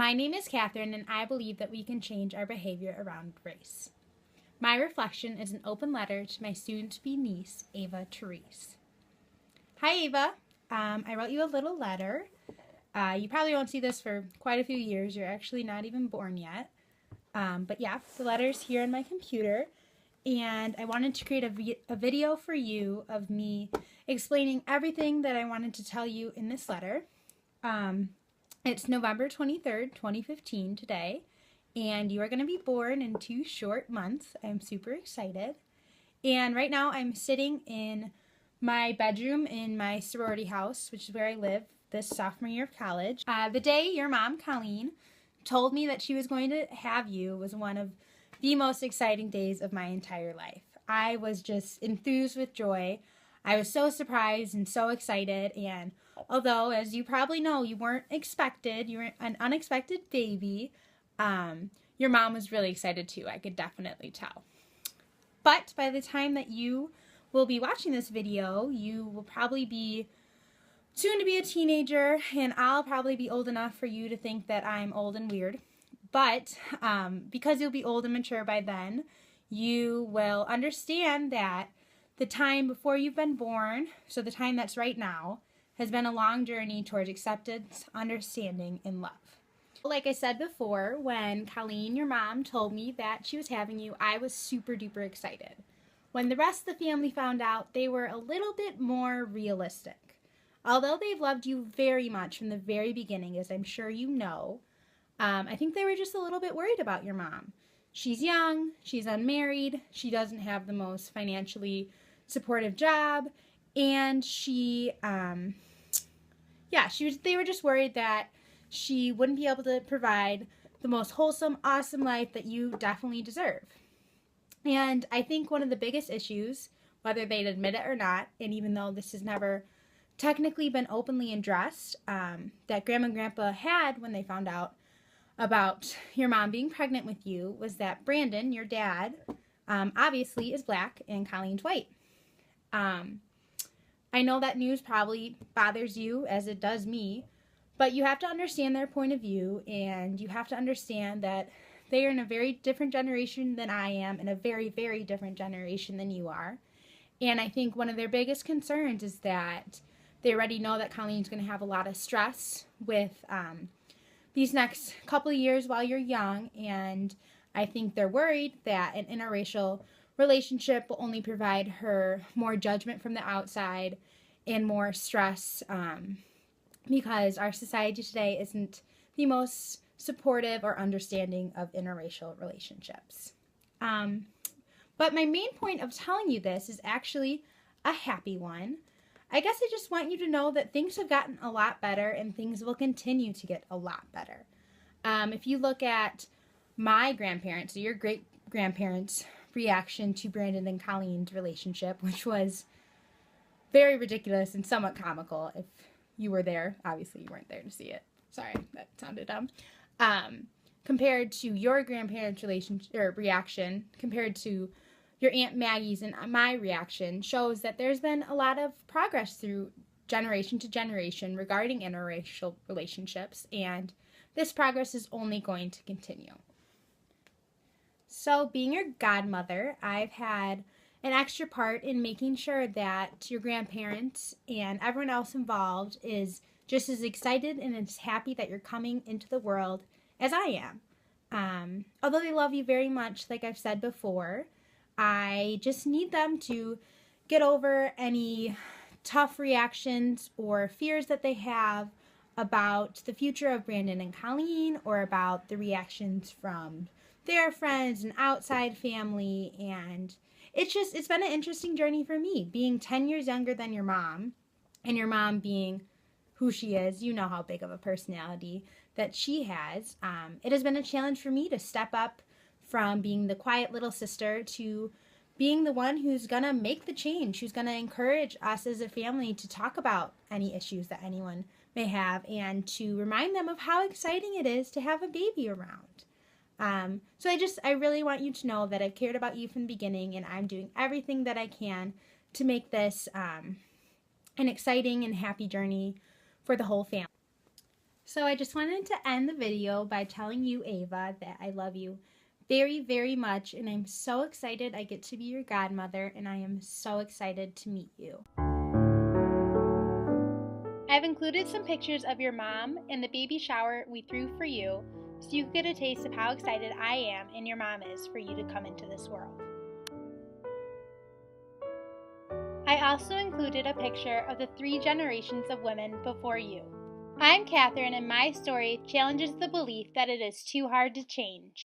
My name is Cathryn, and I believe that we can change our behavior around race. My reflection is an open letter to my soon-to-be niece, Avah Terese. Hi, Avah. I wrote you a little letter. You probably won't see this for quite a few years. You're actually not even born yet. But yeah, the letter's here on my computer. And I wanted to create a video for you of me explaining everything that I wanted to tell you in this letter. It's November 23rd, 2015 today, and you are going to be born in 2 short months. I'm super excited. And right now I'm sitting in my bedroom in my sorority house, which is where I live this sophomore year of college. The day your mom, Colleen, told me that she was going to have you was one of the most exciting days of my entire life. I was just enthused with joy. I was so surprised and so excited, and although, as you probably know, you weren't expected, you were an unexpected baby, your mom was really excited too. I could definitely tell. But by the time that you will be watching this video, you will probably be soon to be a teenager, and I'll probably be old enough for you to think that I'm old and weird. But because you'll be old and mature by then, you will understand that the time before you've been born, so the time that's right now, has been a long journey towards acceptance, understanding, and love. Like I said before, when Colleen, your mom, told me that she was having you, I was super duper excited. When the rest of the family found out, they were a little bit more realistic. Although they've loved you very much from the very beginning, as I'm sure you know, I think they were just a little bit worried about your mom. She's young, she's unmarried, she doesn't have the most financially supportive job, and they were just worried that she wouldn't be able to provide the most wholesome, awesome life that you definitely deserve. And I think one of the biggest issues, whether they'd admit it or not, and even though this has never technically been openly addressed, that Grandma and Grandpa had when they found out about your mom being pregnant with you, was that Brandon, your dad, obviously is black and Colleen's white. I know that news probably bothers you as it does me, but you have to understand their point of view, and you have to understand that they are in a very different generation than I am, and a very, very different generation than you are. And I think one of their biggest concerns is that they already know that Colleen's going to have a lot of stress with these next couple of years while you're young, and I think they're worried that an interracial relationship will only provide her more judgment from the outside and more stress, because our society today isn't the most supportive or understanding of interracial relationships. But my main point of telling you this is actually a happy one. I guess I just want you to know that things have gotten a lot better, and things will continue to get a lot better. If you look at my grandparents, so your great-grandparents' reaction to Brandon and Colleen's relationship, which was very ridiculous and somewhat comical. If you were there, obviously you weren't there to see it. Sorry, that sounded dumb. Compared to your grandparents' reaction, compared to your Aunt Maggie's and my reaction, shows that there's been a lot of progress through generation to generation regarding interracial relationships, and this progress is only going to continue. So, being your godmother, I've had an extra part in making sure that your grandparents and everyone else involved is just as excited and as happy that you're coming into the world as I am. Although they love you very much, like I've said before, I just need them to get over any tough reactions or fears that they have about the future of Brandon and Colleen, or about the reactions from their friends and outside family. And it's been an interesting journey for me, being 10 years younger than your mom, and your mom being who she is. You know how big of a personality that she has. It has been a challenge for me to step up from being the quiet little sister to being the one who's going to make the change, who's going to encourage us as a family to talk about any issues that anyone may have, and to remind them of how exciting it is to have a baby around. So I really want you to know that I've cared about you from the beginning, and I'm doing everything that I can to make this an exciting and happy journey for the whole family. So I just wanted to end the video by telling you, Avah, that I love you very, very much, and I'm so excited I get to be your godmother, and I am so excited to meet you. I've included some pictures of your mom and the baby shower we threw for you, so you get a taste of how excited I am and your mom is for you to come into this world. I also included a picture of the 3 generations of women before you. I'm Cathryn, and my story challenges the belief that it is too hard to change.